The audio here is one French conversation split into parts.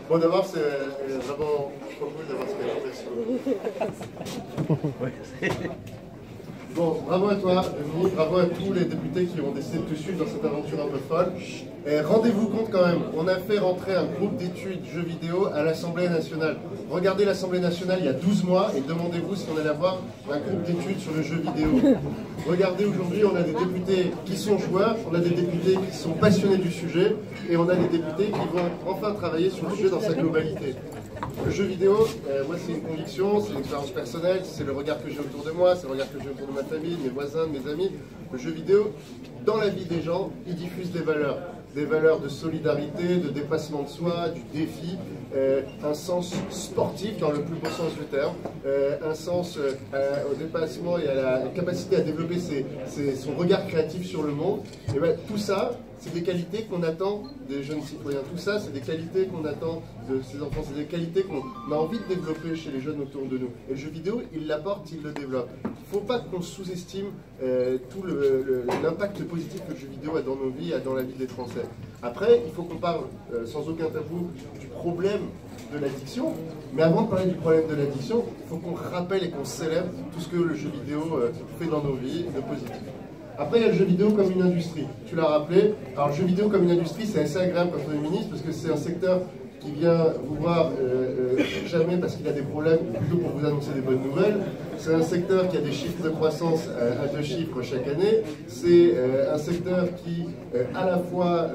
Bon, d'abord, c'est vraiment trop cool d'avoir ce cas. Bon, bravo à toi, Denis, bravo à tous les députés qui ont décidé de te suivre dans cette aventure un peu folle. Rendez-vous compte quand même, on a fait rentrer un groupe d'études jeux vidéo à l'Assemblée nationale. Regardez l'Assemblée nationale il y a 12 mois et demandez-vous si on allait avoir un groupe d'études sur le jeu vidéo. Regardez aujourd'hui, on a des députés qui sont joueurs, on a des députés qui sont passionnés du sujet et on a des députés qui vont enfin travailler sur le sujet dans sa globalité. Le jeu vidéo, moi c'est une conviction, c'est une expérience personnelle, c'est le regard que j'ai autour de moi, c'est le regard que j'ai autour de ma famille, mes voisins, mes amis. Le jeu vidéo, dans la vie des gens, il diffuse des valeurs de solidarité, de dépassement de soi, du défi, un sens sportif dans le plus beau sens du terme, un sens au dépassement et à la capacité à développer son regard créatif sur le monde. Et ben, tout ça, c'est des qualités qu'on attend des jeunes citoyens. Tout ça, c'est des qualités qu'on attend de ces enfants. C'est des qualités qu'on a envie de développer chez les jeunes autour de nous. Et le jeu vidéo, il l'apporte, il le développe. Il ne faut pas qu'on sous-estime tout l'impact positif que le jeu vidéo a dans nos vies, a dans la vie des Français. Après, il faut qu'on parle sans aucun tabou du problème de l'addiction. Mais avant de parler du problème de l'addiction, il faut qu'on rappelle et qu'on célèbre tout ce que le jeu vidéo fait dans nos vies de positif. Après, il y a le jeu vidéo comme une industrie. Tu l'as rappelé. Alors, le jeu vidéo comme une industrie, c'est assez agréable quand on est ministre parce que c'est un secteur qui vient vous voir jamais parce qu'il a des problèmes, plutôt pour vous annoncer des bonnes nouvelles. C'est un secteur qui a des chiffres de croissance à 2 chiffres chaque année. C'est un secteur qui, à la fois,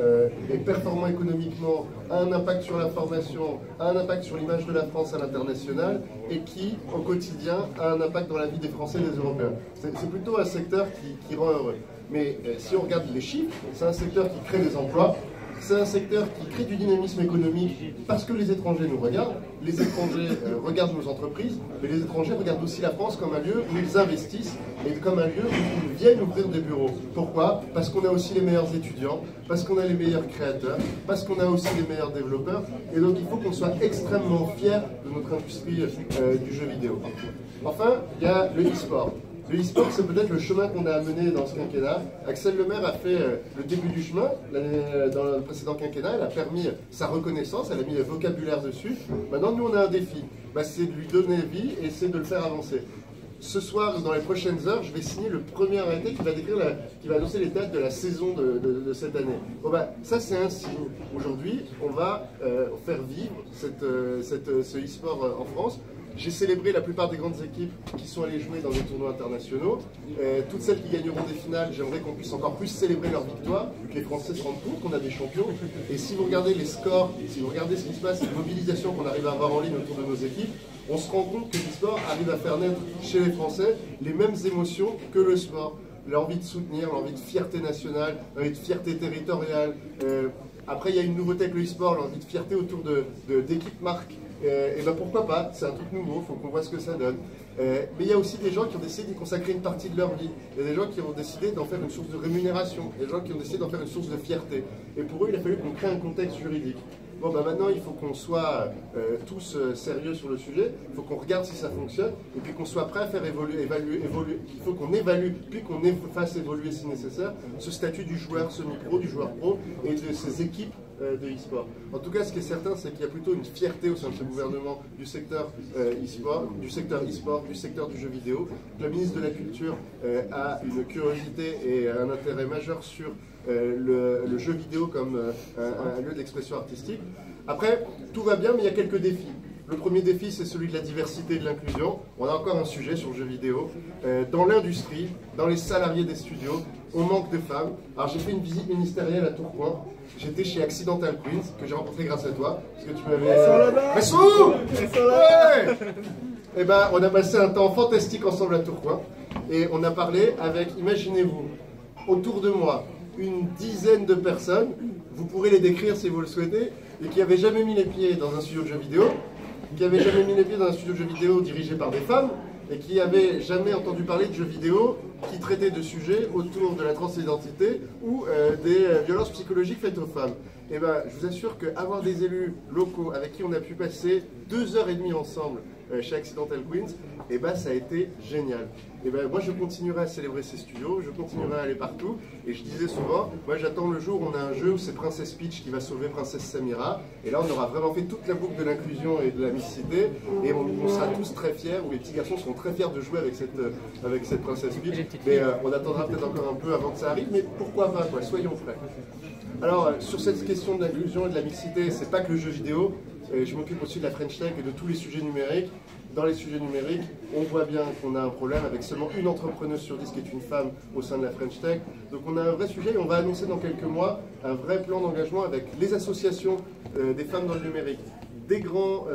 est performant économiquement, a un impact sur la formation, a un impact sur l'image de la France à l'international et qui, au quotidien, a un impact dans la vie des Français et des Européens. C'est plutôt un secteur qui rend heureux. Mais si on regarde les chiffres, c'est un secteur qui crée des emplois. C'est un secteur qui crée du dynamisme économique parce que les étrangers nous regardent, les étrangers regardent nos entreprises, mais les étrangers regardent aussi la France comme un lieu où ils investissent et comme un lieu où ils viennent ouvrir des bureaux. Pourquoi? Parce qu'on a aussi les meilleurs étudiants, parce qu'on a les meilleurs créateurs, parce qu'on a aussi les meilleurs développeurs, et donc il faut qu'on soit extrêmement fiers de notre industrie du jeu vidéo. Enfin, il y a le e-sport. Le e-sport, c'est peut-être le chemin qu'on a amené dans ce quinquennat. Axel Lemaire a fait le début du chemin dans le précédent quinquennat. Elle a permis sa reconnaissance, elle a mis le vocabulaire dessus. Maintenant, nous, on a un défi. C'est de lui donner vie et c'est de le faire avancer. Ce soir, dans les prochaines heures, je vais signer le premier arrêté qui va annoncer les dates de la saison de cette année. Bon, ça, c'est un signe. Aujourd'hui, on va faire vivre ce e-sport en France. J'ai célébré la plupart des grandes équipes qui sont allées jouer dans des tournois internationaux. Toutes celles qui gagneront des finales, j'aimerais qu'on puisse encore plus célébrer leur victoire, que les Français se rendent compte qu'on a des champions. Et si vous regardez les scores, si vous regardez ce qui se passe, les mobilisations qu'on arrive à avoir en ligne autour de nos équipes, on se rend compte que l'e-sport arrive à faire naître chez les Français les mêmes émotions que le sport. L'envie de soutenir, l'envie de fierté nationale, l'envie de fierté territoriale. Après, il y a une nouveauté avec le e-sport, l'envie de fierté autour d'équipes marques. Et pourquoi pas, c'est un truc nouveau, il faut qu'on voit ce que ça donne. Mais il y a aussi des gens qui ont décidé d'y consacrer une partie de leur vie. Il y a des gens qui ont décidé d'en faire une source de rémunération. Il y a des gens qui ont décidé d'en faire une source de fierté. Et pour eux, il a fallu qu'on crée un contexte juridique. Bon, maintenant, il faut qu'on soit tous sérieux sur le sujet. Il faut qu'on regarde si ça fonctionne. Et puis qu'on soit prêt à faire évoluer. Il faut qu'on évalue, puis qu'on fasse évoluer si nécessaire, ce statut du joueur semi-pro, du joueur pro et de ces équipes de e-sport. En tout cas, ce qui est certain, c'est qu'il y a plutôt une fierté au sein de ce gouvernement du secteur e-sport, du secteur du jeu vidéo. La ministre de la Culture a une curiosité et un intérêt majeur sur le jeu vidéo comme un lieu d'expression artistique. Après, tout va bien, mais il y a quelques défis. Le premier défi, c'est celui de la diversité et de l'inclusion. On a encore un sujet sur le jeu vidéo. Dans l'industrie, dans les salariés des studios, on manque de femmes. Alors j'ai fait une visite ministérielle à Tourcoing. J'étais chez Accidental Queens, que j'ai rencontré grâce à toi. Parce que tu m'avais... Elles sont là-bas. Elles sont où? Elles sont là. Ouais. Eh ben, on a passé un temps fantastique ensemble à Tourcoing. Et on a parlé avec, imaginez-vous, autour de moi, une dizaine de personnes, vous pourrez les décrire si vous le souhaitez, et qui n'avaient jamais mis les pieds dans un studio de jeux vidéo, qui n'avaient jamais mis les pieds dans un studio de jeux vidéo dirigé par des femmes, et qui n'avaient jamais entendu parler de jeux vidéo qui traitaient de sujets autour de la transidentité ou des violences psychologiques faites aux femmes. Et ben, je vous assure qu'avoir des élus locaux avec qui on a pu passer 2 heures et demie ensemble chez Accidental Queens, et ben ça a été génial. Et ben moi je continuerai à célébrer ces studios, je continuerai à aller partout, et je disais souvent, moi j'attends le jour où on a un jeu où c'est Princess Peach qui va sauver Princesse Samira, et là on aura vraiment fait toute la boucle de l'inclusion et de la mixité, et on sera tous très fiers, ou les petits garçons seront très fiers de jouer avec cette Princess Peach, mais on attendra peut-être encore un peu avant que ça arrive, mais pourquoi pas, quoi, soyons frais. Alors sur cette question de l'inclusion et de la mixité, c'est pas que le jeu vidéo, je m'occupe aussi de la French Tech et de tous les sujets numériques. Dans les sujets numériques, on voit bien qu'on a un problème avec seulement une entrepreneuse sur 10 qui est une femme au sein de la French Tech. Donc on a un vrai sujet et on va annoncer dans quelques mois un vrai plan d'engagement avec les associations des femmes dans le numérique, des grands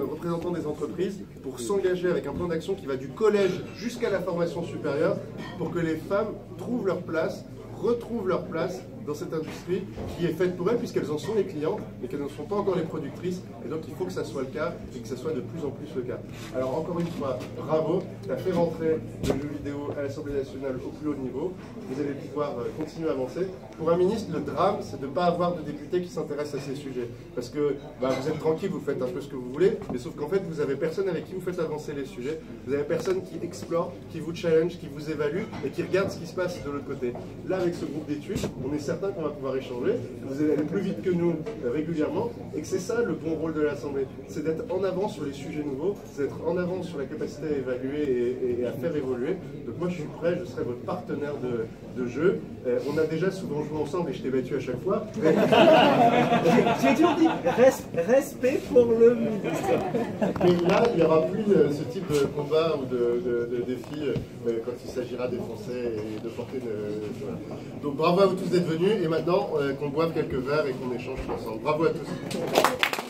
représentants des entreprises pour s'engager avec un plan d'action qui va du collège jusqu'à la formation supérieure pour que les femmes trouvent leur place, retrouvent leur place dans cette industrie qui est faite pour elles puisqu'elles en sont les clientes mais qu'elles ne sont pas encore les productrices et donc il faut que ça soit le cas et que ça soit de plus en plus le cas. Alors encore une fois, bravo, tu as fait rentrer le jeu vidéo à l'Assemblée nationale au plus haut niveau, vous allez pouvoir continuer à avancer. Pour un ministre, le drame c'est de ne pas avoir de députés qui s'intéressent à ces sujets parce que vous êtes tranquille, vous faites un peu ce que vous voulez, mais sauf qu'en fait vous avez personne avec qui vous faites avancer les sujets, vous avez personne qui explore, qui vous challenge, qui vous évalue et qui regarde ce qui se passe de l'autre côté. Là avec ce groupe d'études, on est certain qu'on va pouvoir échanger, vous allez aller plus vite que nous régulièrement, et que c'est ça le bon rôle de l'Assemblée, c'est d'être en avant sur les sujets nouveaux, c'est d'être en avant sur la capacité à évaluer et à faire évoluer. Donc moi je suis prêt, je serai votre partenaire de jeu. On a déjà souvent joué ensemble et je t'ai battu à chaque fois. J'ai toujours dit respect pour le ministre. Mais là, il n'y aura plus ce type de combat ou de défi quand il s'agira des Français et de porter une... Voilà. Donc bravo à vous tous d'être venus et maintenant qu'on boive quelques verres et qu'on échange ensemble. Bravo à tous.